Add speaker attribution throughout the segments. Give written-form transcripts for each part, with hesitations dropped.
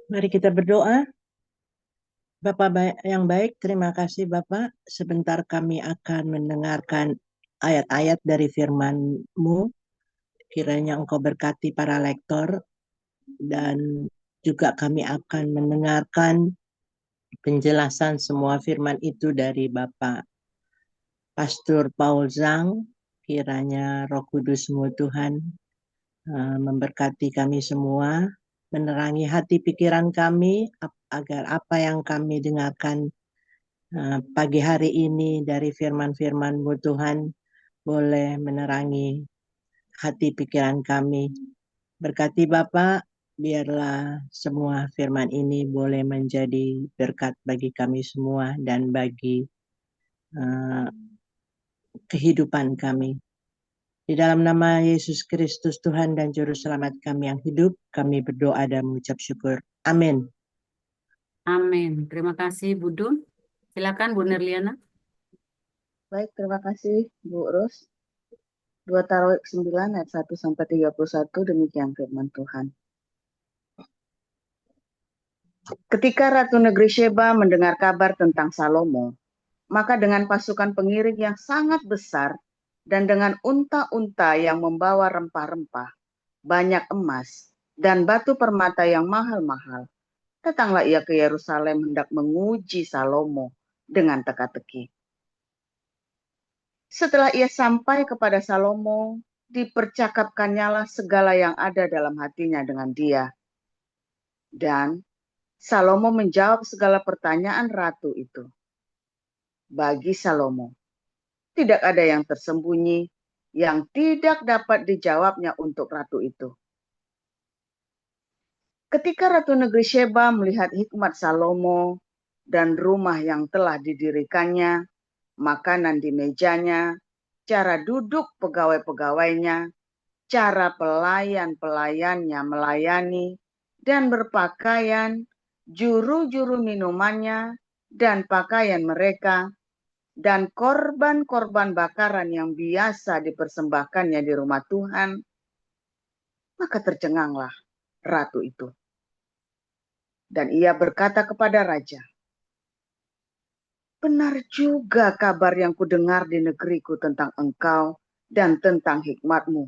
Speaker 1: Mari kita berdoa. Bapak yang baik, terima kasih Bapak. Sebentar kami akan mendengarkan ayat-ayat dari firman-Mu. Kiranya Engkau berkati para lektor dan juga kami akan mendengarkan penjelasan semua firman itu dari Bapak Pastor Paul Zhang. Kiranya Roh Kudus-Mu Tuhan memberkati kami semua, menerangi hati pikiran kami agar apa yang kami dengarkan pagi hari ini dari firman-firman-Mu Tuhan boleh menerangi hati pikiran kami. Berkati Bapak, biarlah semua firman ini boleh menjadi berkat bagi kami semua dan bagi uh, kehidupan kami. Di dalam nama Yesus Kristus Tuhan dan Juru Selamat kami yang hidup, kami berdoa dan mengucap syukur. Amin.
Speaker 2: Amin. Terima kasih, Bu Dun. Silakan, Bu Nerliana.
Speaker 3: Baik, terima kasih Bu Ros. 2 Taroik 9 ayat 1 sampai 31 demikian firman Tuhan. Ketika Ratu Negeri Sheba mendengar kabar tentang Salomo, maka dengan pasukan pengiring yang sangat besar dan dengan unta-unta yang membawa rempah-rempah, banyak emas, dan batu permata yang mahal-mahal, datanglah ia ke Yerusalem hendak menguji Salomo dengan teka-teki. Setelah ia sampai kepada Salomo, dipercakapkannyalah segala yang ada dalam hatinya dengan dia. Dan Salomo menjawab segala pertanyaan ratu itu. Bagi Salomo, tidak ada yang tersembunyi yang tidak dapat dijawabnya untuk ratu itu. Ketika Ratu Negeri Sheba melihat hikmat Salomo dan rumah yang telah didirikannya, makanan di mejanya, cara duduk pegawai-pegawainya, cara pelayan-pelayannya melayani dan berpakaian, juru-juru minumannya dan pakaian mereka, dan korban-korban bakaran yang biasa dipersembahkannya di rumah Tuhan, maka tercenganglah ratu itu. Dan ia berkata kepada raja, benar juga kabar yang kudengar di negeriku tentang engkau dan tentang hikmatmu.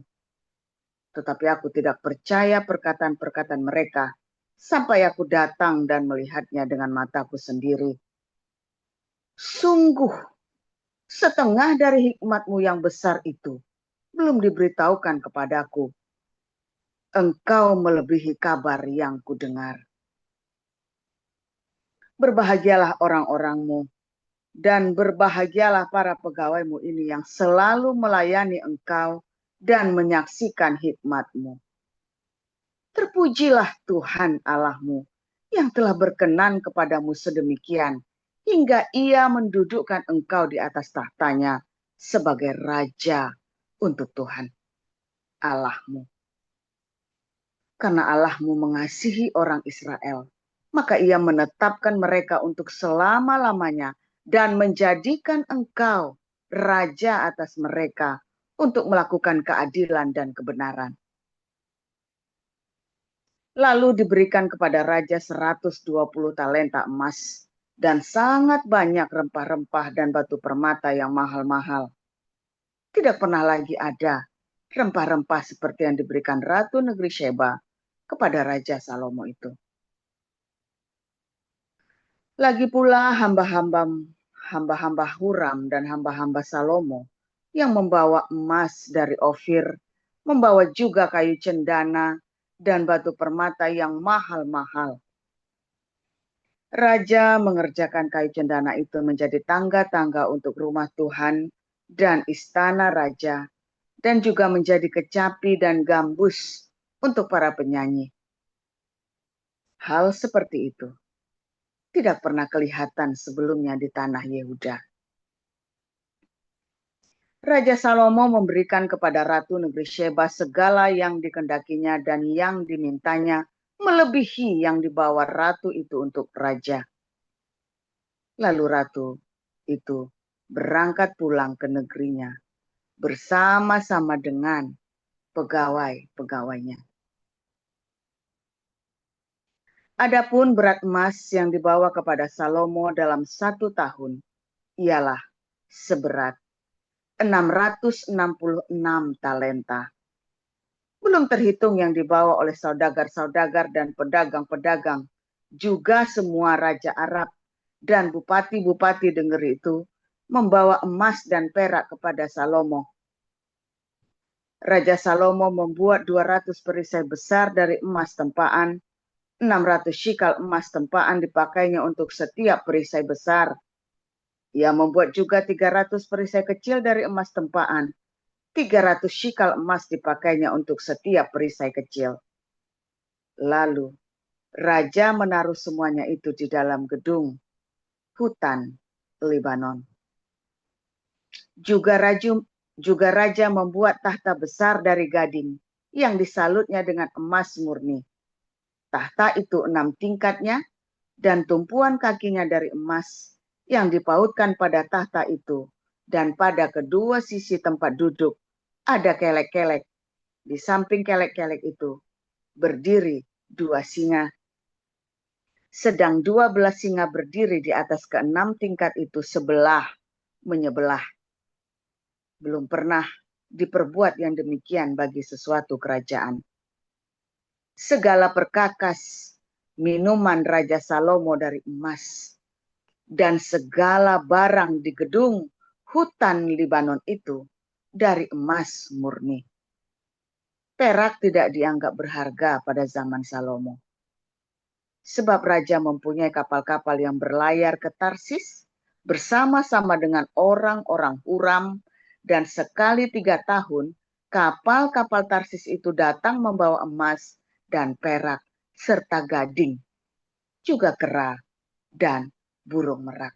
Speaker 3: Tetapi aku tidak percaya perkataan-perkataan mereka sampai aku datang dan melihatnya dengan mataku sendiri. Sungguh, setengah dari hikmatmu yang besar itu belum diberitahukan kepadaku. Engkau melebihi kabar yang kudengar. Berbahagialah orang-orangmu dan berbahagialah para pegawaimu ini yang selalu melayani engkau dan menyaksikan hikmatmu. Terpujilah Tuhan Allahmu yang telah berkenan kepadamu sedemikian, hingga ia mendudukkan engkau di atas tahtanya sebagai raja untuk Tuhan Allahmu. Karena Allahmu mengasihi orang Israel, maka ia menetapkan mereka untuk selama-lamanya dan menjadikan engkau raja atas mereka untuk melakukan keadilan dan kebenaran. Lalu diberikan kepada raja 120 talenta emas dan sangat banyak rempah-rempah dan batu permata yang mahal-mahal. Tidak pernah lagi ada rempah-rempah seperti yang diberikan Ratu Negeri Sheba kepada Raja Salomo itu. Lagi pula hamba-hamba Huram dan hamba-hamba Salomo yang membawa emas dari Ofir, membawa juga kayu cendana dan batu permata yang mahal-mahal. Raja mengerjakan kayu cendana itu menjadi tangga-tangga untuk rumah Tuhan dan istana raja, dan juga menjadi kecapi dan gambus untuk para penyanyi. Hal seperti itu tidak pernah kelihatan sebelumnya di tanah Yehuda. Raja Salomo memberikan kepada Ratu Negeri Sheba segala yang dikendakinya dan yang dimintanya, melebihi yang dibawa ratu itu untuk raja. Lalu ratu itu berangkat pulang ke negerinya bersama-sama dengan pegawai-pegawainya. Adapun berat emas yang dibawa kepada Salomo dalam 1 tahun ialah seberat 666 talenta. Belum terhitung yang dibawa oleh saudagar-saudagar dan pedagang-pedagang, juga semua raja Arab dan bupati-bupati di negeri itu membawa emas dan perak kepada Salomo. Raja Salomo membuat 200 perisai besar dari emas tempaan, 600 shikal emas tempaan dipakainya untuk setiap perisai besar. Ia membuat juga 300 perisai kecil dari emas tempaan, 300 shikal emas dipakainya untuk setiap perisai kecil. Lalu raja menaruh semuanya itu di dalam gedung hutan Libanon. Juga raja membuat tahta besar dari gading yang disalutnya dengan emas murni. Tahta itu 6 tingkatnya dan tumpuan kakinya dari emas yang dipautkan pada tahta itu, dan pada kedua sisi tempat duduk ada kelek-kelek. Di samping kelek-kelek itu berdiri 2 singa. Sedang 12 singa berdiri di atas ke-6 tingkat itu sebelah menyebelah. Belum pernah diperbuat yang demikian bagi sesuatu kerajaan. Segala perkakas minuman Raja Salomo dari emas, dan segala barang di gedung hutan Libanon itu dari emas murni. Perak tidak dianggap berharga pada zaman Salomo, sebab raja mempunyai kapal-kapal yang berlayar ke Tarsis bersama-sama dengan orang-orang Huram, dan sekali 3 tahun kapal-kapal Tarsis itu datang membawa emas dan perak serta gading, juga kera dan burung merak.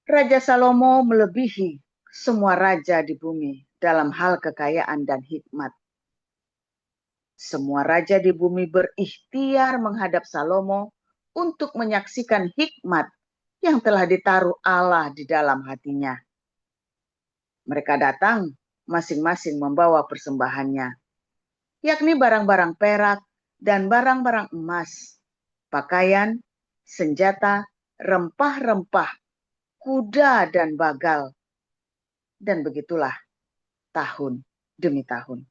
Speaker 3: Raja Salomo melebihi semua raja di bumi dalam hal kekayaan dan hikmat. Semua raja di bumi berikhtiar menghadap Salomo untuk menyaksikan hikmat yang telah ditaruh Allah di dalam hatinya. Mereka datang masing-masing membawa persembahannya, yakni barang-barang perak dan barang-barang emas, pakaian, senjata, rempah-rempah, kuda dan bagal. Dan begitulah tahun demi tahun.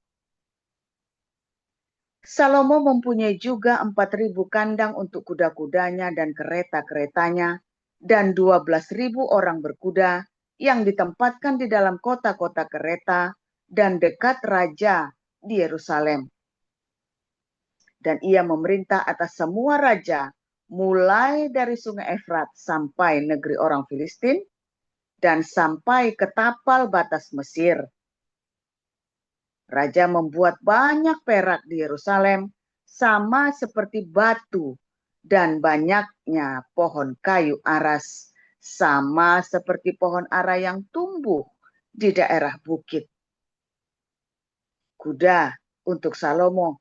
Speaker 3: Salomo mempunyai juga 4.000 kandang untuk kuda-kudanya dan kereta-keretanya, dan 12.000 orang berkuda yang ditempatkan di dalam kota-kota kereta dan dekat raja di Yerusalem. Dan ia memerintah atas semua raja, mulai dari sungai Efrat sampai negeri orang Filistin, dan sampai ke tapal batas Mesir. Raja membuat banyak perak di Yerusalem, sama seperti batu, dan banyaknya pohon kayu aras, sama seperti pohon ara yang tumbuh di daerah bukit. Kuda untuk Salomo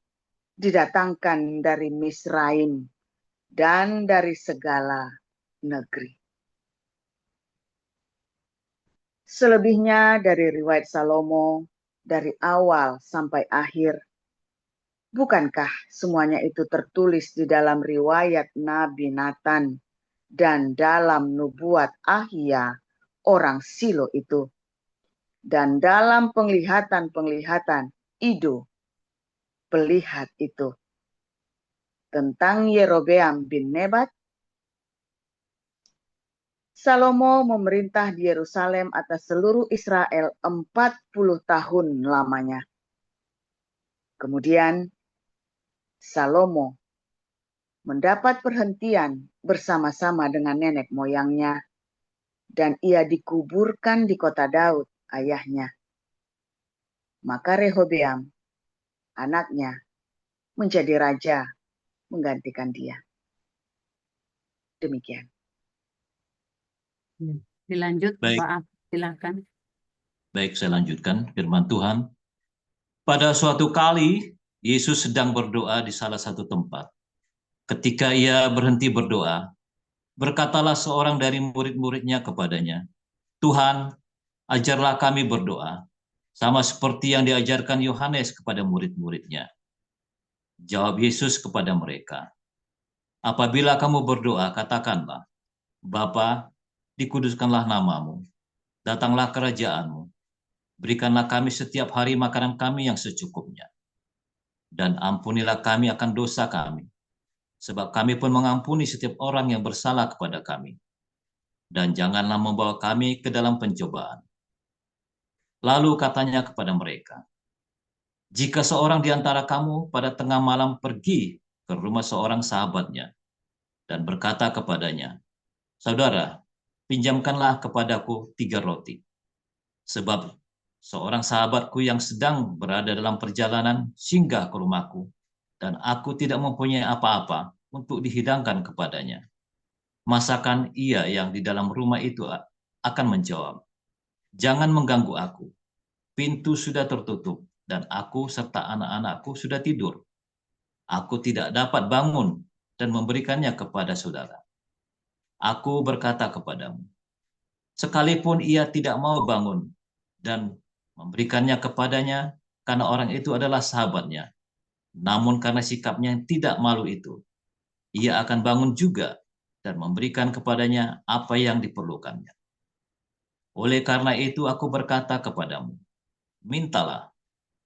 Speaker 3: didatangkan dari Misraim dan dari segala negeri. Selebihnya dari riwayat Salomo dari awal sampai akhir, bukankah semuanya itu tertulis di dalam riwayat Nabi Nathan dan dalam nubuat Ahia orang Silo itu, dan dalam penglihatan-penglihatan Ido pelihat itu tentang Yerobeam bin Nebat? Salomo memerintah di Yerusalem atas seluruh Israel 40 tahun lamanya. Kemudian Salomo mendapat perhentian bersama-sama dengan nenek moyangnya, dan ia dikuburkan di kota Daud, ayahnya. Maka Rehobeam, anaknya, menjadi raja menggantikan dia. Demikian.
Speaker 2: Dilanjut,
Speaker 4: Baik.
Speaker 2: Pak, silakan.
Speaker 4: Baik, saya lanjutkan firman Tuhan. Pada suatu kali, Yesus sedang berdoa di salah satu tempat. Ketika ia berhenti berdoa, berkatalah seorang dari murid-muridnya kepadanya, "Tuhan, ajarlah kami berdoa, sama seperti yang diajarkan Yohanes kepada murid-muridnya." Jawab Yesus kepada mereka, apabila kamu berdoa, katakanlah, Bapa, dikuduskanlah namamu, datanglah kerajaanmu, berikanlah kami setiap hari makanan kami yang secukupnya, dan ampunilah kami akan dosa kami, sebab kami pun mengampuni setiap orang yang bersalah kepada kami. Dan janganlah membawa kami ke dalam pencobaan. Lalu katanya kepada mereka, jika seorang di antara kamu pada tengah malam pergi ke rumah seorang sahabatnya dan berkata kepadanya, saudara, pinjamkanlah kepadaku 3 roti, sebab seorang sahabatku yang sedang berada dalam perjalanan singgah ke rumahku, dan aku tidak mempunyai apa-apa untuk dihidangkan kepadanya. Masakan ia yang di dalam rumah itu akan menjawab, jangan mengganggu aku, pintu sudah tertutup, dan aku serta anak-anakku sudah tidur. Aku tidak dapat bangun dan memberikannya kepada saudara. Aku berkata kepadamu, sekalipun ia tidak mau bangun dan memberikannya kepadanya, karena orang itu adalah sahabatnya, namun karena sikapnya yang tidak malu itu, ia akan bangun juga dan memberikan kepadanya apa yang diperlukannya. Oleh karena itu aku berkata kepadamu, mintalah,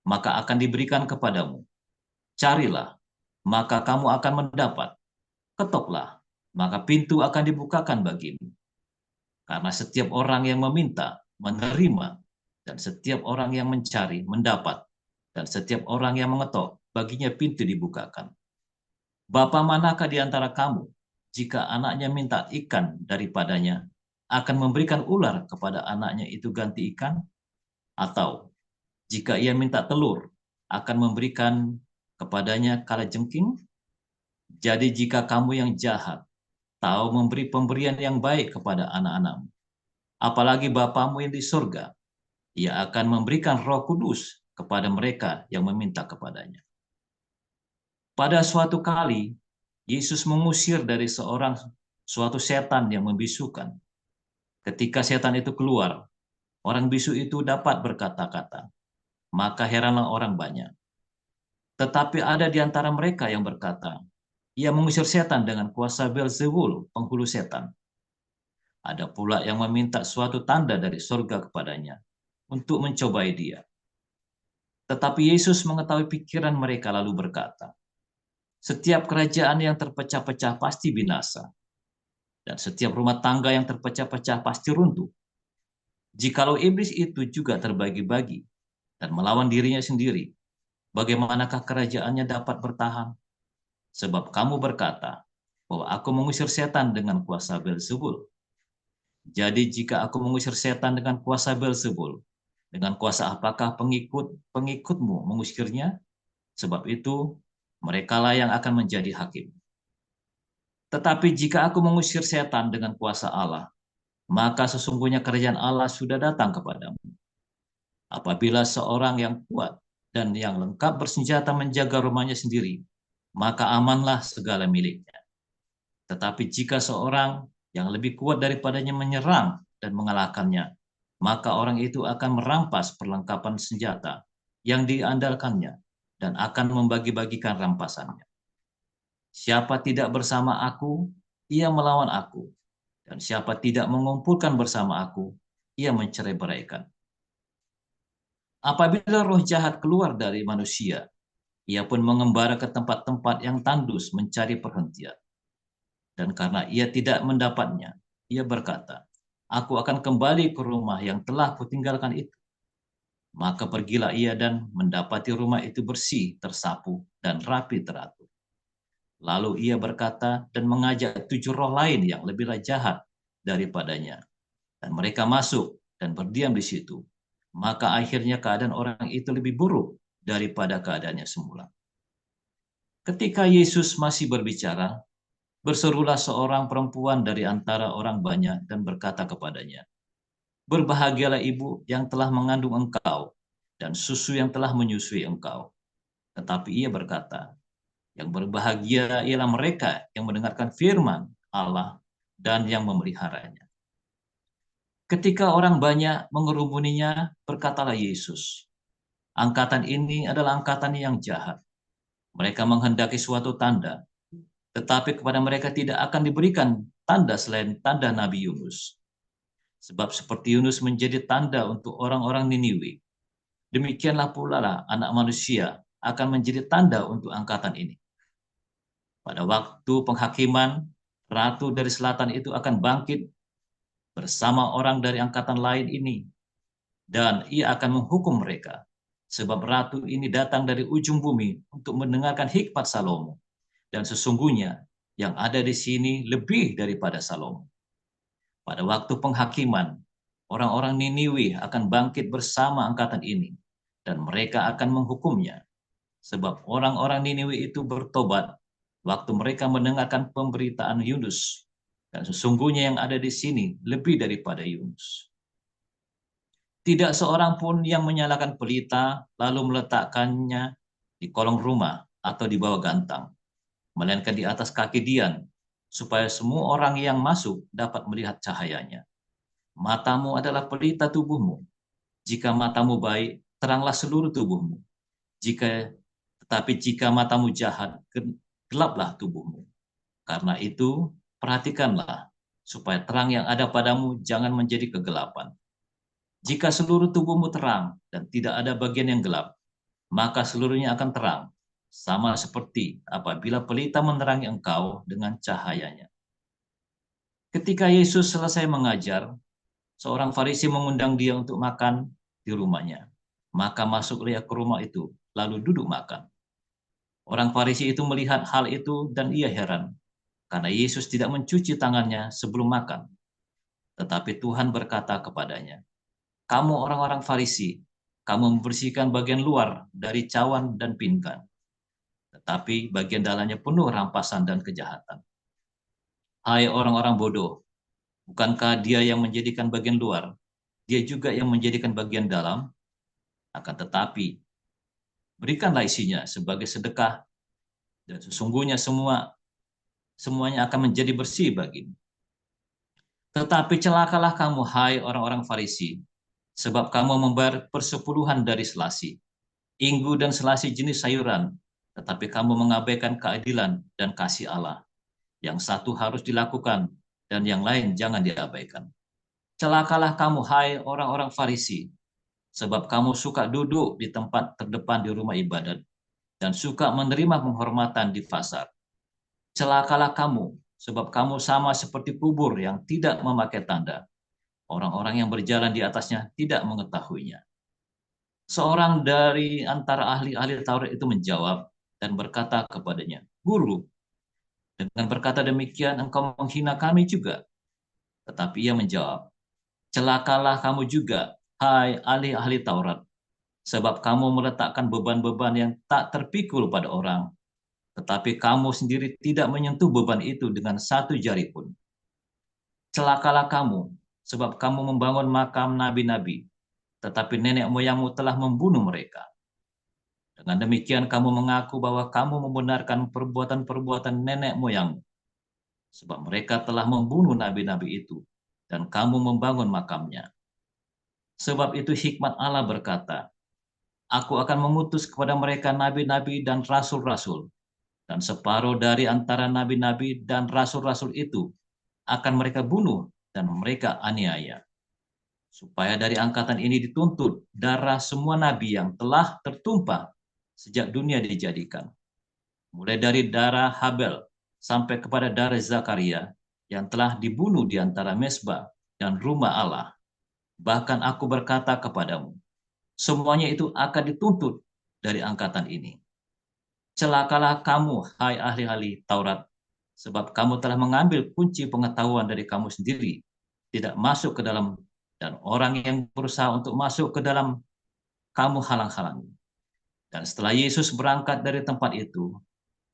Speaker 4: maka akan diberikan kepadamu. Carilah, maka kamu akan mendapat. Ketoklah, maka pintu akan dibukakan bagimu. Karena setiap orang yang meminta, menerima, dan setiap orang yang mencari, mendapat, dan setiap orang yang mengetok, baginya pintu dibukakan. Bapa manakah di antara kamu, jika anaknya minta ikan daripadanya, akan memberikan ular kepada anaknya itu ganti ikan? Atau jika ia minta telur, akan memberikan kepadanya kalajengking? Jadi jika kamu yang jahat tahu memberi pemberian yang baik kepada anak-anakmu, apalagi Bapamu yang di surga, ia akan memberikan Roh Kudus kepada mereka yang meminta kepadanya. Pada suatu kali, Yesus mengusir dari suatu setan yang membisukan. Ketika setan itu keluar, orang bisu itu dapat berkata-kata, maka heranlah orang banyak. Tetapi ada di antara mereka yang berkata, ia mengusir setan dengan kuasa Beelzebul, penghulu setan. Ada pula yang meminta suatu tanda dari surga kepadanya untuk mencobai dia. Tetapi Yesus mengetahui pikiran mereka lalu berkata, setiap kerajaan yang terpecah-pecah pasti binasa, dan setiap rumah tangga yang terpecah-pecah pasti runtuh. Jikalau iblis itu juga terbagi-bagi dan melawan dirinya sendiri, bagaimanakah kerajaannya dapat bertahan? Sebab kamu berkata bahwa aku mengusir setan dengan kuasa Beelzebul. Jadi jika aku mengusir setan dengan kuasa Beelzebul, dengan kuasa apakah pengikutmu mengusirnya? Sebab itu merekalah yang akan menjadi hakim. Tetapi jika aku mengusir setan dengan kuasa Allah, maka sesungguhnya kerajaan Allah sudah datang kepadamu. Apabila seorang yang kuat dan yang lengkap bersenjata menjaga rumahnya sendiri, maka amanlah segala miliknya. Tetapi jika seorang yang lebih kuat daripadanya menyerang dan mengalahkannya, maka orang itu akan merampas perlengkapan senjata yang diandalkannya dan akan membagi-bagikan rampasannya. Siapa tidak bersama aku, ia melawan aku. Dan siapa tidak mengumpulkan bersama aku, ia mencerai-beraikan. Apabila roh jahat keluar dari manusia, ia pun mengembara ke tempat-tempat yang tandus mencari perhentian. Dan karena ia tidak mendapatnya, ia berkata, aku akan kembali ke rumah yang telah kutinggalkan itu. Maka pergilah ia dan mendapati rumah itu bersih, tersapu, dan rapi teratur. Lalu ia berkata dan mengajak 7 roh lain yang lebih jahat daripadanya. Dan mereka masuk dan berdiam di situ. Maka akhirnya keadaan orang itu lebih buruk daripada keadaannya semula. Ketika Yesus masih berbicara, berserulah seorang perempuan dari antara orang banyak dan berkata kepadanya, berbahagialah ibu yang telah mengandung engkau dan susu yang telah menyusui engkau. Tetapi ia berkata, yang berbahagia ialah mereka yang mendengarkan firman Allah dan yang memeliharanya. Ketika orang banyak mengerumuninya, berkatalah Yesus, angkatan ini adalah angkatan yang jahat. Mereka menghendaki suatu tanda, tetapi kepada mereka tidak akan diberikan tanda selain tanda Nabi Yunus. Sebab seperti Yunus menjadi tanda untuk orang-orang Niniwe, demikianlah pula lah Anak Manusia akan menjadi tanda untuk angkatan ini. Pada waktu penghakiman, ratu dari selatan itu akan bangkit bersama orang dari angkatan lain ini, dan ia akan menghukum mereka, sebab ratu ini datang dari ujung bumi untuk mendengarkan hikmat Salomo, dan sesungguhnya yang ada di sini lebih daripada Salomo. Pada waktu penghakiman, orang-orang Niniwe akan bangkit bersama angkatan ini, dan mereka akan menghukumnya, sebab orang-orang Niniwe itu bertobat waktu mereka mendengarkan pemberitaan Yunus, dan sesungguhnya yang ada di sini lebih daripada Yunus. Tidak seorang pun yang menyalakan pelita lalu meletakkannya di kolong rumah atau di bawah gantang, melainkan di atas kaki Dian, supaya semua orang yang masuk dapat melihat cahayanya. Matamu adalah pelita tubuhmu. Jika matamu baik, teranglah seluruh tubuhmu. Tetapi jika matamu jahat, gelaplah tubuhmu. Karena itu, perhatikanlah supaya terang yang ada padamu jangan menjadi kegelapan. Jika seluruh tubuhmu terang dan tidak ada bagian yang gelap, maka seluruhnya akan terang, sama seperti apabila pelita menerangi engkau dengan cahayanya. Ketika Yesus selesai mengajar, seorang Farisi mengundang dia untuk makan di rumahnya. Maka masuklah ia ke rumah itu, lalu duduk makan. Orang Farisi itu melihat hal itu dan ia heran, karena Yesus tidak mencuci tangannya sebelum makan. Tetapi Tuhan berkata kepadanya, "Kamu orang-orang Farisi, kamu membersihkan bagian luar dari cawan dan pinggan, tetapi bagian dalamnya penuh rampasan dan kejahatan. Hai orang-orang bodoh, bukankah dia yang menjadikan bagian luar, dia juga yang menjadikan bagian dalam? Akan tetapi, berikanlah isinya sebagai sedekah, dan sesungguhnya semuanya akan menjadi bersih bagimu. Tetapi celakalah kamu, hai orang-orang Farisi, sebab kamu membayar persepuluhan dari selasi, inggu dan selasi jenis sayuran, tetapi kamu mengabaikan keadilan dan kasih Allah. Yang satu harus dilakukan, dan yang lain jangan diabaikan. Celakalah kamu, hai orang-orang Farisi, sebab kamu suka duduk di tempat terdepan di rumah ibadat, dan suka menerima penghormatan di pasar. Celakalah kamu, sebab kamu sama seperti kubur yang tidak memakai tanda. Orang-orang yang berjalan di atasnya tidak mengetahuinya. Seorang dari antara ahli-ahli Taurat itu menjawab dan berkata kepadanya, "Guru, dengan berkata demikian engkau menghina kami juga." Tetapi ia menjawab, "Celakalah kamu juga, hai ahli-ahli Taurat, sebab kamu meletakkan beban-beban yang tak terpikul pada orang, tetapi kamu sendiri tidak menyentuh beban itu dengan satu jari pun. Celakalah kamu, sebab kamu membangun makam nabi-nabi, tetapi nenek moyangmu telah membunuh mereka. Dengan demikian kamu mengaku bahwa kamu membenarkan perbuatan-perbuatan nenek moyangmu, sebab mereka telah membunuh nabi-nabi itu, dan kamu membangun makamnya. Sebab itu hikmat Allah berkata, Aku akan mengutus kepada mereka nabi-nabi dan rasul-rasul, dan separuh dari antara nabi-nabi dan rasul-rasul itu akan mereka bunuh dan mereka aniaya. Supaya dari angkatan ini dituntut darah semua nabi yang telah tertumpah sejak dunia dijadikan. Mulai dari darah Habel sampai kepada darah Zakaria yang telah dibunuh di antara mezbah dan rumah Allah. Bahkan aku berkata kepadamu, semuanya itu akan dituntut dari angkatan ini. Celakalah kamu, hai ahli-ahli Taurat, sebab kamu telah mengambil kunci pengetahuan dari kamu sendiri, tidak masuk ke dalam, dan orang yang berusaha untuk masuk ke dalam, kamu halang-halangi. Dan setelah Yesus berangkat dari tempat itu,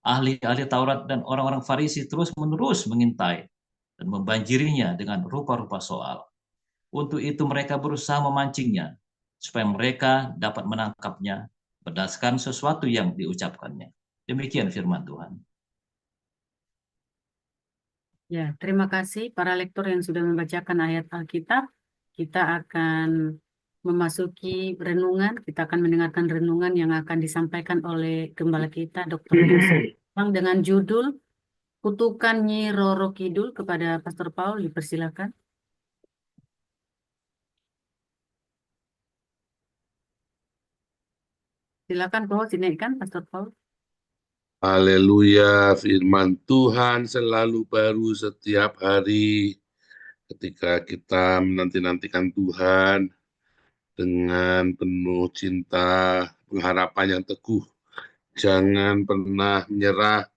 Speaker 4: ahli-ahli Taurat dan orang-orang Farisi terus-menerus mengintai dan membanjirinya dengan rupa-rupa soal. Untuk itu mereka berusaha memancingnya, supaya mereka dapat menangkapnya berdasarkan sesuatu yang diucapkannya. Demikian firman Tuhan.
Speaker 2: Ya, terima kasih para lektor yang sudah membacakan ayat Alkitab. Kita akan memasuki renungan. Kita akan mendengarkan renungan yang akan disampaikan oleh gembala kita, Dr. Nelson, dengan judul Kutukan Nyi Roro Kidul. Kepada Pastor Paul, dipersilakan. Silakan Paul, dinaikkan Pastor Paul.
Speaker 5: Haleluya, firman Tuhan selalu baru setiap hari. Ketika kita menanti-nantikan Tuhan dengan penuh cinta, pengharapan yang teguh. Jangan pernah menyerah,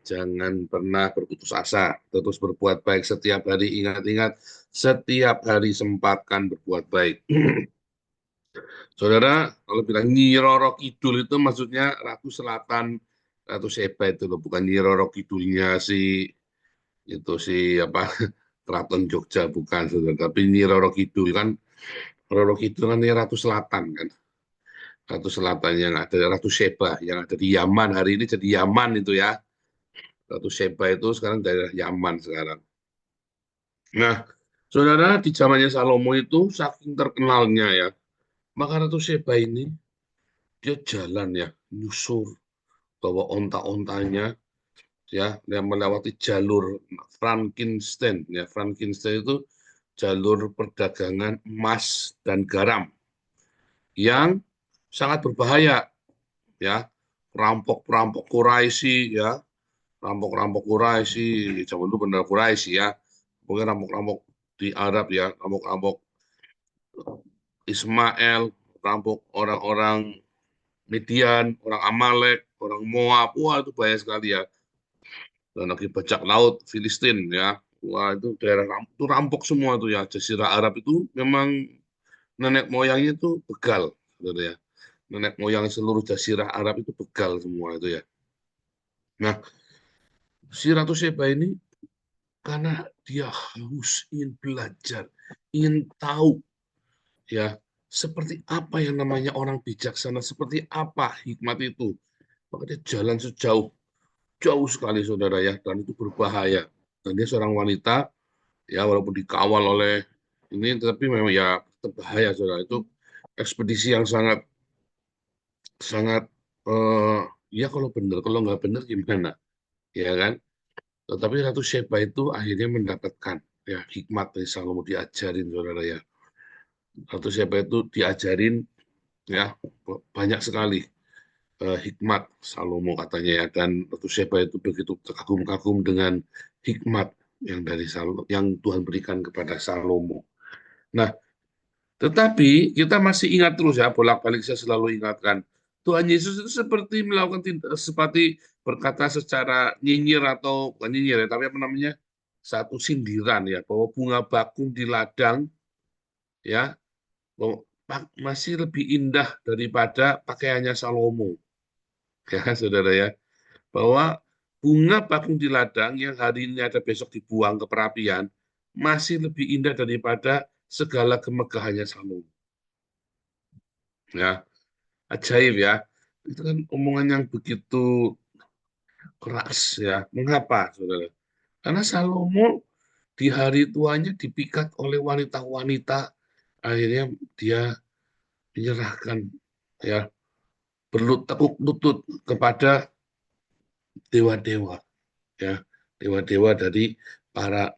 Speaker 5: jangan pernah berputus asa, terus berbuat baik setiap hari. Ingat-ingat, setiap hari sempatkan berbuat baik. Saudara, kalau bilang Nyi Roro Kidul itu maksudnya Ratu Selatan, Ratu Seba itu loh, bukan Nyi Roro Kidulnya si apa Keraton Jogja, bukan, saudara. Tapi Nyi Roro Kidul kan ini Ratu Selatan kan. Ratu Selatan yang ada Ratu Seba yang ada di Yaman, hari ini jadi Yaman itu ya. Ratu Seba itu sekarang daerah Yaman sekarang. Nah, saudara, di zamannya Salomo itu saking terkenalnya ya, maka Ratu Seba ini dia jalan ya, nyusur bawa onta-ontanya ya, yang melewati jalur Frankenstein ya. Frankenstein itu jalur perdagangan emas dan garam yang sangat berbahaya ya. Perampok-perampok Quraisy ya, rampok-rampok Quraisy zaman itu benar Quraisy ya, mungkin rampok-rampok di Arab ya, rampok-rampok Ismail, rampok orang-orang Midian, orang Amalek, orang Moab, wah itu bahaya sekali ya. Dan lagi bajak laut Filistin ya, wah itu daerah itu rampok semua tuh ya. Jazirah Arab itu memang nenek moyangnya itu begal, saudara ya. Nenek moyang seluruh Jazirah Arab itu begal semua itu ya. Nah, si Ratu Seba ini karena dia haus ingin belajar, ingin tahu ya seperti apa yang namanya orang bijaksana, seperti apa hikmat itu. Maka dia jalan jauh sekali saudara ya, dan itu berbahaya. Dan dia seorang wanita ya, walaupun dikawal oleh ini, tetapi memang ya berbahaya saudara. Itu ekspedisi yang sangat ya kalau benar, kalau nggak benar gimana, ya kan? Tetapi Ratu Sheba itu akhirnya mendapatkan ya hikmat dari Salomo, diajarin saudara ya. Ratu Sheba itu diajarin ya banyak sekali hikmat Salomo katanya ya, dan Ratu Sheba itu begitu terkagum-kagum dengan hikmat yang Tuhan berikan kepada Salomo. Nah, tetapi kita masih ingat terus ya, bolak-balik saya selalu ingatkan, Tuhan Yesus itu seperti seperti berkata secara nyinyir, atau bukan nyinyir ya, tapi apa namanya, satu sindiran ya, bahwa bunga bakung di ladang ya masih lebih indah daripada pakaiannya Salomo. Ya, saudara ya, bahwa bunga bakung di ladang yang hari ini ada besok dibuang ke perapian masih lebih indah daripada segala kemegahannya Salomo. Ya, ajaib ya. Itu kan omongan yang begitu keras ya. Mengapa, saudara? Karena Salomo di hari tuanya dipikat oleh wanita-wanita, akhirnya dia menyerahkan ya, bertekuk lutut kepada dewa-dewa ya, dewa-dewa dari para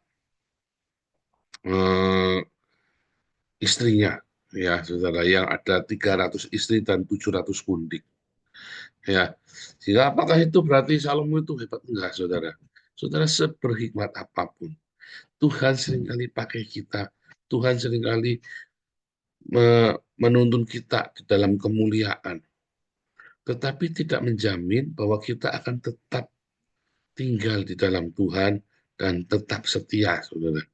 Speaker 5: istrinya ya, saudara, yang ada 300 istri dan 700 kundik ya. Sehingga apakah itu berarti Salomo itu hebat? Enggak, saudara. Saudara, seberhikmat apapun Tuhan seringkali pakai kita, Tuhan seringkali menuntun kita di dalam kemuliaan, tetapi tidak menjamin bahwa kita akan tetap tinggal di dalam Tuhan dan tetap setia, saudara.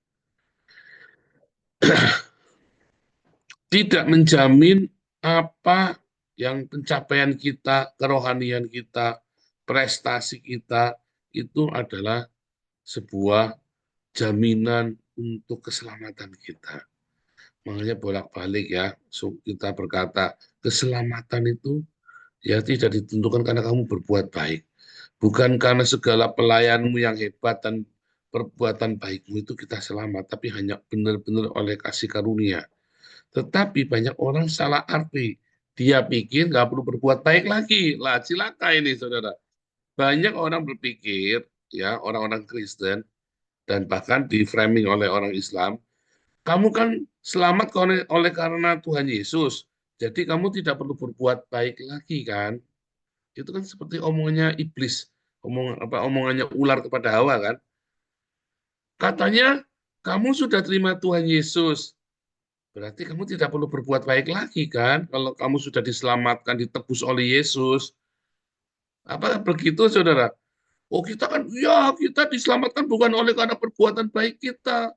Speaker 5: Tidak menjamin apa yang pencapaian kita, kerohanian kita, prestasi kita, itu adalah sebuah jaminan untuk keselamatan kita. Makanya bolak-balik ya, kita berkata, keselamatan itu ya tidak ditentukan karena kamu berbuat baik. Bukan karena segala pelayanmu yang hebat dan perbuatan baikmu itu kita selamat, tapi hanya benar-benar oleh kasih karunia. Tetapi banyak orang salah arti. Dia pikir nggak perlu berbuat baik lagi. Lah, cilaka ini, saudara. Banyak orang berpikir, ya, orang-orang Kristen, dan bahkan di framing oleh orang Islam, kamu kan selamat oleh karena Tuhan Yesus. Jadi kamu tidak perlu berbuat baik lagi kan? Itu kan seperti omongannya iblis, omongannya ular kepada Hawa kan? Katanya kamu sudah terima Tuhan Yesus, berarti kamu tidak perlu berbuat baik lagi kan? Kalau kamu sudah diselamatkan, ditebus oleh Yesus. Apa begitu, saudara? Oh, kita kan, ya, kita diselamatkan bukan oleh karena perbuatan baik kita.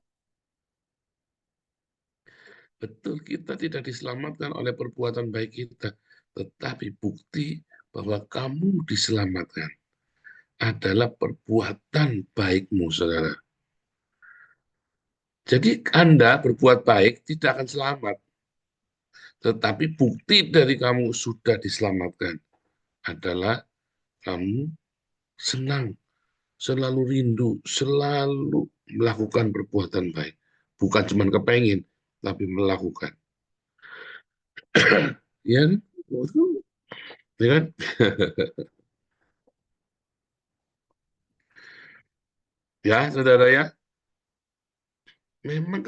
Speaker 5: Betul, kita tidak diselamatkan oleh perbuatan baik kita. Tetapi bukti bahwa kamu diselamatkan adalah perbuatan baikmu, saudara. Jadi Anda berbuat baik tidak akan selamat. Tetapi bukti dari kamu sudah diselamatkan adalah kamu senang, selalu rindu, selalu melakukan perbuatan baik. Bukan cuma kepengen, tapi melakukan. Ya kan? Ya kan? Ya, saudara ya. Memang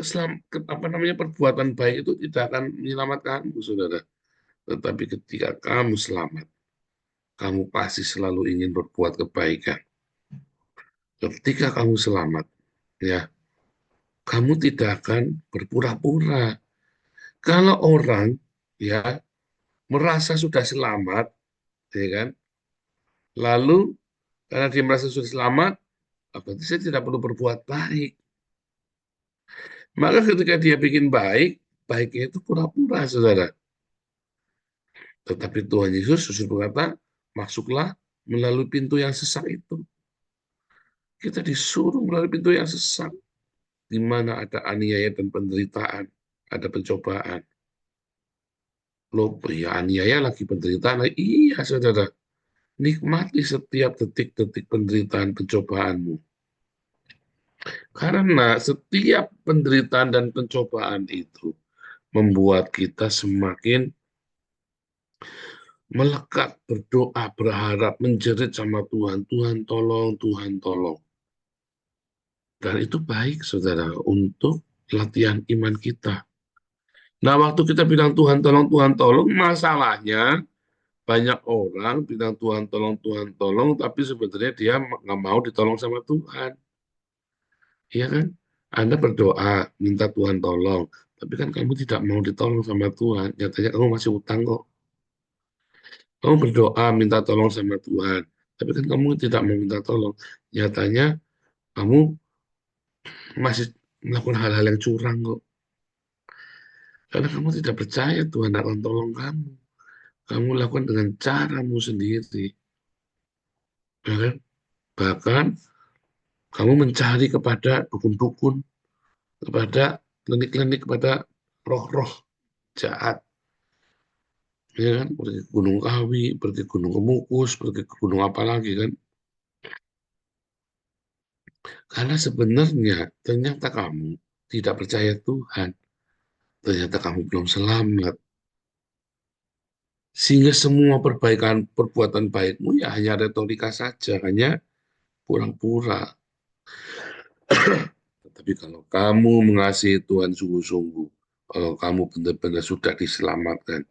Speaker 5: perbuatan baik itu tidak akan menyelamatkanmu, saudara. Tetapi ketika kamu selamat, kamu pasti selalu ingin berbuat kebaikan. Ketika kamu selamat, ya, kamu tidak akan berpura-pura. Kalau orang, ya, merasa sudah selamat, ya kan, lalu karena dia merasa sudah selamat, berarti saya tidak perlu berbuat baik. Maka ketika dia bikin baik, baiknya itu pura-pura, saudara. Tetapi Tuhan Yesus justru berkata, masuklah melalui pintu yang sesak itu. Kita disuruh melalui pintu yang sesak, di mana ada aniaya dan penderitaan, ada pencobaan. Loh, ya aniaya lagi, penderitaan lagi. Iya, saudara. Nikmati setiap detik-detik penderitaan pencobaanmu. Karena setiap penderitaan dan pencobaan itu membuat kita semakin melekat, berdoa, berharap, menjerit sama Tuhan. Tuhan tolong, Tuhan tolong. Dan itu baik, saudara, untuk latihan iman kita. Nah, waktu kita bilang Tuhan tolong, masalahnya banyak orang bilang Tuhan tolong, tapi sebenarnya dia nggak mau ditolong sama Tuhan. Iya kan? Anda berdoa, minta Tuhan tolong, tapi kan kamu tidak mau ditolong sama Tuhan. Nyatanya kamu masih utang kok. Kamu berdoa, minta tolong sama Tuhan, tapi kan kamu tidak mau minta tolong. Nyatanya kamu masih melakukan hal-hal yang curang kok. Karena kamu tidak percaya Tuhan akan tolong kamu. Kamu lakukan dengan caramu sendiri. Ya kan? Bahkan kamu mencari kepada dukun-dukun, kepada klinik-klinik, kepada roh-roh jahat. Ya kan? Pergi ke Gunung Kawi, pergi ke Gunung Kemukus, pergi ke gunung apa lagi kan. Karena sebenarnya ternyata kamu tidak percaya Tuhan. Ternyata kamu belum selamat. Sehingga semua perbuatan baikmu ya hanya retorika saja, hanya pura-pura. Tapi kalau kamu mengasihi Tuhan sungguh-sungguh, kalau kamu benar-benar sudah diselamatkan,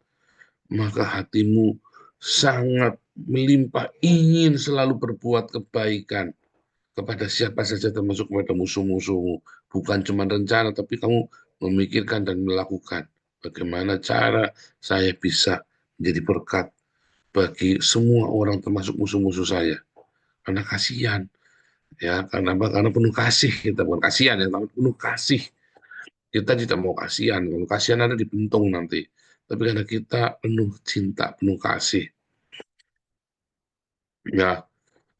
Speaker 5: maka hatimu sangat melimpah ingin selalu berbuat kebaikan kepada siapa saja, termasuk kepada musuh-musuhmu. Bukan cuma rencana, tapi kamu memikirkan dan melakukan. Bagaimana cara saya bisa menjadi berkat bagi semua orang, termasuk musuh-musuh saya. Karena kasihan. Ya, karena apa? Karena penuh kasih. Kita bukan kasihan, ya, tapi penuh kasih. Kita tidak mau kasihan. Kalau kasihan ada dibentung nanti. Tapi karena kita penuh cinta, penuh kasih. Ya,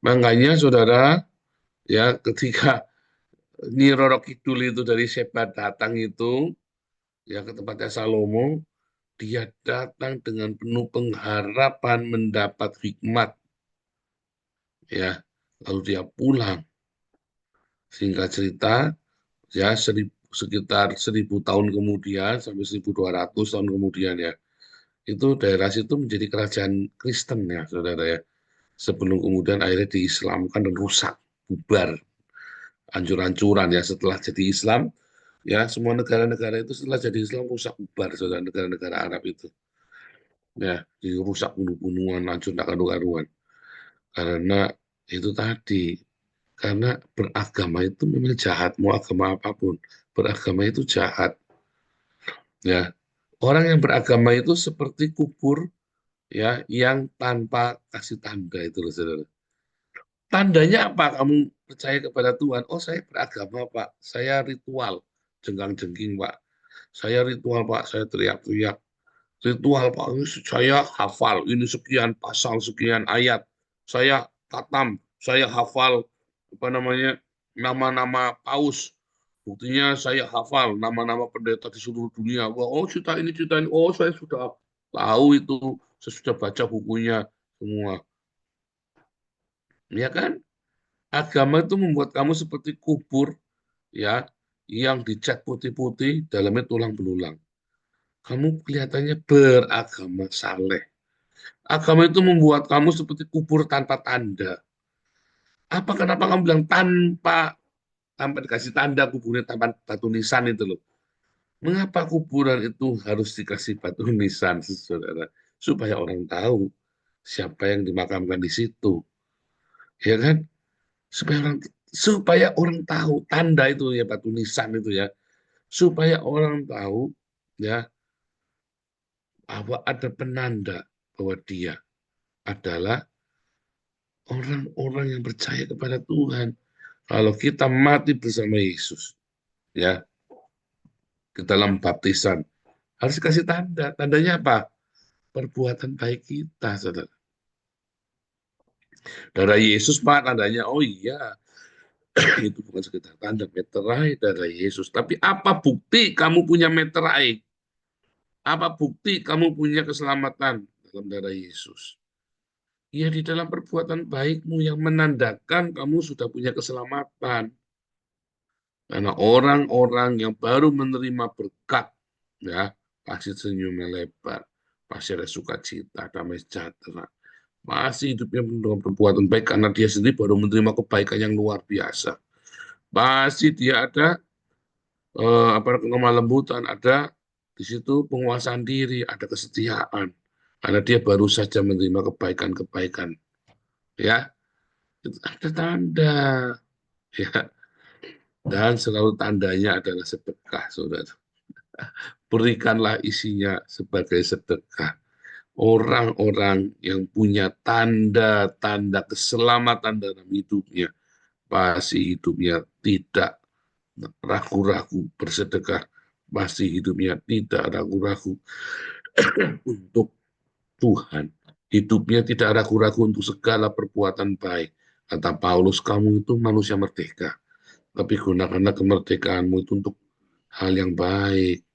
Speaker 5: makanya saudara, ya ketika Nyi Roro Kidul itu dari Seba datang itu, ya ke tempatnya Salomo, dia datang dengan penuh pengharapan mendapat hikmat. Ya, lalu dia pulang. Singkat cerita, ya sekitar 1000 tahun kemudian sampai 1200 tahun kemudian ya, itu daerah situ menjadi kerajaan Kristen ya saudara ya, sebelum kemudian akhirnya diislamkan dan rusak, bubar, hancur-hancuran ya setelah jadi Islam ya, semua negara-negara itu setelah jadi Islam rusak, bubar saudara, negara-negara Arab itu ya, dirusak bunuh-bunuhan, hancur tak karu-karuan, karena itu tadi, karena beragama itu memang jahat, mau agama apapun, beragama itu jahat. Ya, orang yang beragama itu seperti kubur ya yang tanpa kasih tanda itu loh saudara. Tandanya apa kamu percaya kepada Tuhan? Oh saya beragama Pak, saya ritual, jenggang-jengking Pak. Saya ritual Pak, saya teriak-teriak. Ritual Pak, ini saya hafal, ini sekian pasal, sekian ayat. Saya khatam, saya hafal apa namanya nama-nama paus. Buktinya saya hafal nama-nama pendeta di seluruh dunia. Wah, oh cerita ini, oh saya sudah tahu itu, saya sudah baca bukunya semua. Ya kan? Agama itu membuat kamu seperti kubur ya yang dicat putih-putih, dalamnya tulang belulang. Kamu kelihatannya beragama saleh. Agama itu membuat kamu seperti kubur tanpa tanda. Kenapa kamu bilang tanpa dikasih tanda, kuburnya tanpa batu nisan itu loh. Mengapa kuburan itu harus dikasih batu nisan, saudara? Supaya orang tahu siapa yang dimakamkan di situ. Ya kan? Supaya orang tahu tanda itu ya, batu nisan itu ya. Supaya orang tahu ya bahwa ada penanda bahwa dia adalah orang-orang yang percaya kepada Tuhan. Kalau kita mati bersama Yesus, ya, ke dalam baptisan, harus dikasih tanda. Tandanya apa? Perbuatan baik kita, saudara. Darah Yesus, Pak, tandanya, oh iya, itu bukan sekedar tanda meterai darah Yesus. Tapi apa bukti kamu punya meterai? Apa bukti kamu punya keselamatan dalam darah Yesus? Ya di dalam perbuatan baikmu yang menandakan kamu sudah punya keselamatan. Karena orang-orang yang baru menerima berkat, ya pasti senyumnya lebar, pasti ada sukacita, damai sejahtera. Masih hidupnya dengan perbuatan baik karena dia sendiri baru menerima kebaikan yang luar biasa. Pasti dia ada kelemah lembutan, ada di situ penguasaan diri, ada kesetiaan. Karena dia baru saja menerima kebaikan-kebaikan. Ya, ada tanda. Ya, dan selalu tandanya adalah sedekah, saudara. Berikanlah isinya sebagai sedekah. Orang-orang yang punya tanda-tanda keselamatan dalam hidupnya, pasti hidupnya tidak ragu-ragu bersedekah, pasti hidupnya tidak ragu-ragu untuk Tuhan. Hidupnya tidak ragu-ragu untuk segala perbuatan baik. Kata Paulus, kamu itu manusia merdeka, tapi gunakanlah kemerdekaanmu itu untuk hal yang baik.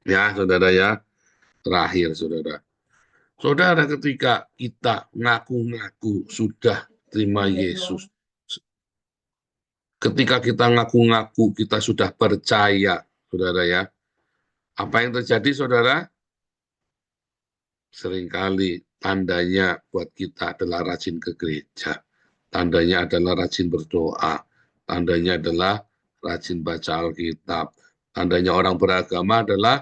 Speaker 5: Ya, saudara ya. Terakhir, saudara. Saudara, ketika kita ngaku-ngaku sudah terima Yesus, ketika kita ngaku-ngaku kita sudah percaya, saudara ya, apa yang terjadi, saudara? Seringkali tandanya buat kita adalah rajin ke gereja, tandanya adalah rajin berdoa, tandanya adalah rajin baca Alkitab, tandanya orang beragama adalah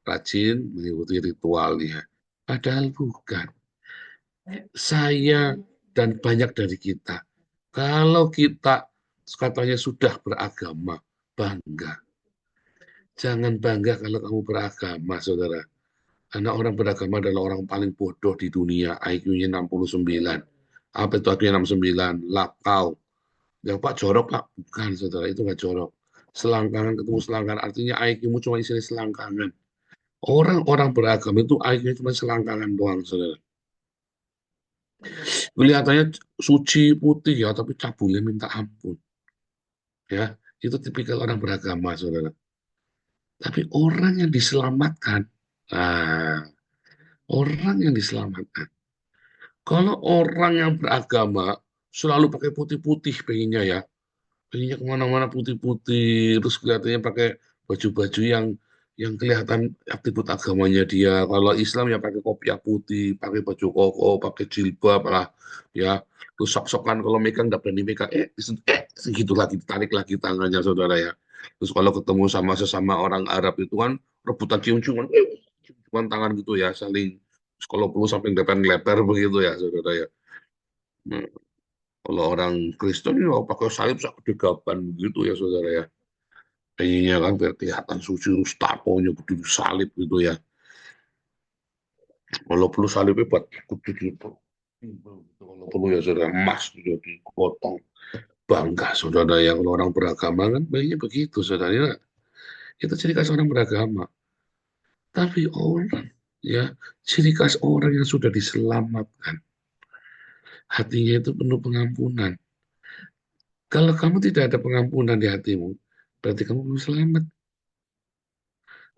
Speaker 5: rajin mengikuti ritualnya. Padahal bukan. Saya dan banyak dari kita, kalau kita katanya sudah beragama, bangga. Jangan bangga kalau kamu beragama, saudara. Karena orang beragama adalah orang paling bodoh di dunia, IQ-nya 69. Apa itu IQ 69? Lakau. Ya Pak, jorok Pak. Bukan, saudara, itu nggak jorok. Selangkangan ketemu selangkangan, artinya IQ-mu cuma isinya selangkangan. Orang-orang beragama itu IQ-nya cuma selangkangan doang, saudara. Kelihatannya suci putih ya, tapi cabulnya minta ampun. Ya, itu tipikal orang beragama, saudara. Tapi orang yang diselamatkan, nah, orang yang diselamatkan. Kalau orang yang beragama selalu pakai putih-putih pengennya ya, pengennya kemana-mana putih-putih, terus kelihatannya pakai baju-baju yang kelihatan atribut agamanya dia. Kalau Islam ya pakai kopiah putih, pakai baju koko, pakai jilbab lah, ya. Terus sok-sokan kalau megang nggak berani megang, segitu lagi, tarik lagi tangannya saudara ya. Terus kalau ketemu sama sesama orang Arab itu kan rebutan cium-ciuman, ciuman tangan gitu ya, saling. Terus kalau perlu sampai ngeleper begitu ya saudara ya. Nah, kalau orang Kristen ya pakai salib sak gede gaban begitu ya saudara ya. Pengennya kan biar kelihatan suci, terus tatonya gede salib gitu ya. Kalau perlu salibnya buat gede gitu. Kalau perlu ya saudara, emas juga dipotong. Bangga saudara ya, kalau orang beragama kan pengennya begitu saudara ya. Itu ciri khas orang beragama. Tapi orang ya, ciri khas orang yang sudah diselamatkan. Hatinya itu penuh pengampunan. Kalau kamu tidak ada pengampunan di hatimu, berarti kamu belum selamat.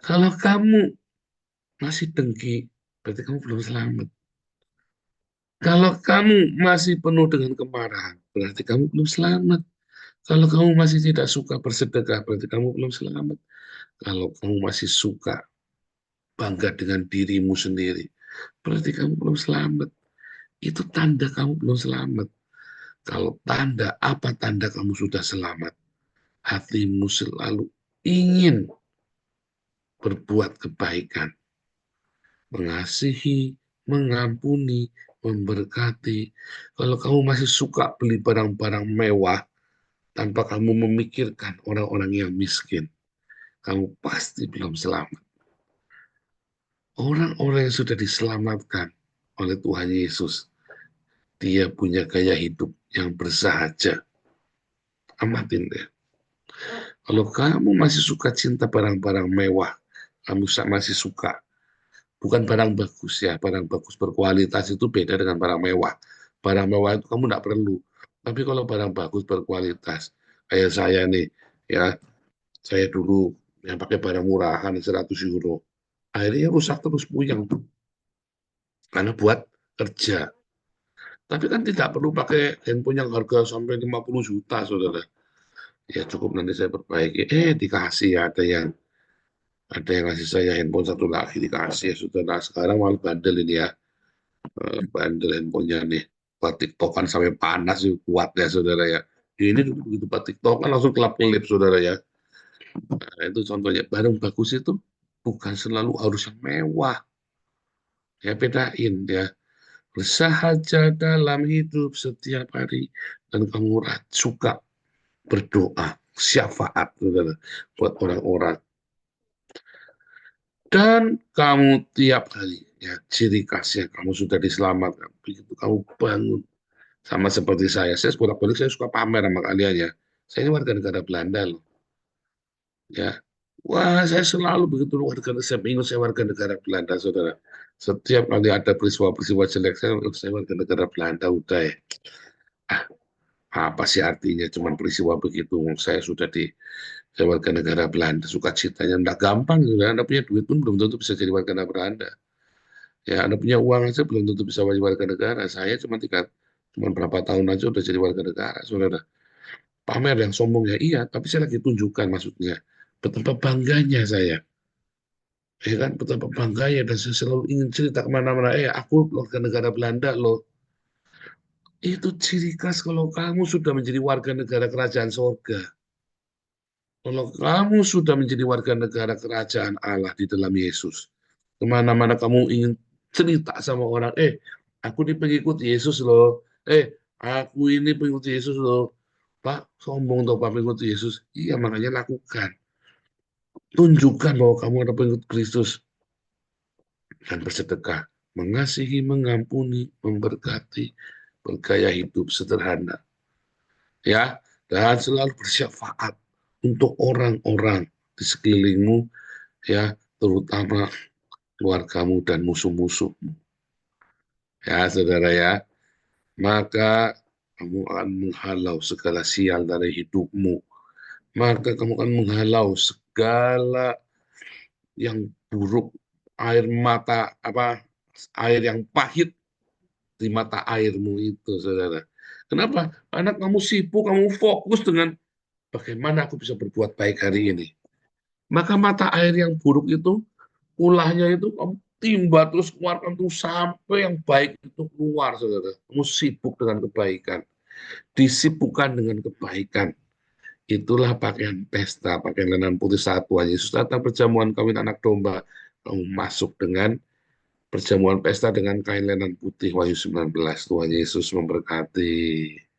Speaker 5: Kalau kamu masih dengki, berarti kamu belum selamat. Kalau kamu masih penuh dengan kemarahan, berarti kamu belum selamat. Kalau kamu masih tidak suka bersedekah, berarti kamu belum selamat. Kalau kamu masih suka bangga dengan dirimu sendiri, berarti kamu belum selamat. Itu tanda kamu belum selamat. Kalau apa tanda kamu sudah selamat? Hatimu selalu ingin berbuat kebaikan, mengasihi, mengampuni, memberkati. Kalau kamu masih suka beli barang-barang mewah tanpa kamu memikirkan orang-orang yang miskin, kamu pasti belum selamat. Orang-orang yang sudah diselamatkan oleh Tuhan Yesus, dia punya gaya hidup yang bersahaja. Amatin deh. Kalau kamu masih suka cinta barang-barang mewah, kamu masih suka. Bukan barang bagus ya, barang bagus berkualitas itu beda dengan barang mewah. Barang mewah itu kamu tidak perlu. Tapi kalau barang bagus berkualitas, kayak saya nih, ya, saya dulu yang pakai barang murahan 100 euro. Akhirnya rusak terus puyeng tuh. Karena buat kerja. Tapi kan tidak perlu pakai handphone yang harga sampai 50 juta, saudara. Ya cukup nanti saya perbaiki. Dikasih ya, ada yang ngasih saya handphone satu lagi dikasih ya, saudara. Sekarang malah bandel ini ya. Bandel handphonenya nih. Buat TikTokan sampai panas sih kuat ya, saudara ya. Ini begitu buat TikTokan langsung kelap-kelip, saudara ya. Nah, itu contohnya. Barang bagus itu bukan selalu harus yang mewah. Ya bedain ya. Bersahaja dalam hidup setiap hari dan kamu suka berdoa syafaat saudara buat orang-orang dan kamu tiap hari ya ciri khasnya kamu sudah diselamatkan begitu kamu bangun sama seperti saya bolak-balik saya suka pamer sama kalian ya, saya ini warga negara Belanda loh ya. Wah, saya selalu begitu saya bingung saya warga negara Belanda saudara. Setiap kali ada peristiwa-peristiwa jelek saya warga negara Belanda udah ya. Ah, apa sih artinya cuman peristiwa begitu? Saya sudah saya warga negara Belanda, sukacitanya enggak gampang gitu. Anda punya duit pun belum tentu bisa jadi warga negara Belanda. Ya, Anda punya uang aja belum tentu bisa jadi warga negara. Saya cuma berapa tahun aja udah jadi warga negara, saudara. Pamer yang sombong ya iya, tapi saya lagi tunjukkan maksudnya. Betapa bangganya saya. Ya kan, betapa bangganya dan saya selalu ingin cerita kemana-mana. Aku warga negara Belanda loh. Itu ciri khas kalau kamu sudah menjadi warga negara kerajaan sorga. Kalau kamu sudah menjadi warga negara kerajaan Allah di dalam Yesus, kemana-mana kamu ingin cerita sama orang, aku ini pengikut Yesus loh, aku ini pengikut Yesus loh, Pak, sombong tuh Pak pengikut Yesus. Iya, makanya lakukan. Tunjukkan bahwa kamu adalah pengikut Kristus dan bersedekah, mengasihi, mengampuni, memberkati, bergaya hidup sederhana. Ya, dan selalu bersyafaat untuk orang-orang di sekelilingmu, ya, terutama keluargamu dan musuh-musuhmu. Ya, saudara ya, maka kamu akan menghalau segala sial dari hidupmu. Maka kamu akan menghalau segala yang buruk, air yang pahit di mata airmu itu, saudara. Kenapa? Karena kamu sibuk, kamu fokus dengan bagaimana aku bisa berbuat baik hari ini. Maka mata air yang buruk itu, ulahnya itu kamu timba terus keluarkan tuh sampai yang baik itu keluar, saudara. Kamu sibuk dengan kebaikan, disibukkan dengan kebaikan. Itulah pakaian pesta, pakaian lenan putih saat Tuhan Yesus datang perjamuan kawin anak domba. Kamu masuk dengan perjamuan pesta dengan kain lenan putih. Wahyu 19. Tuhan Yesus memberkati.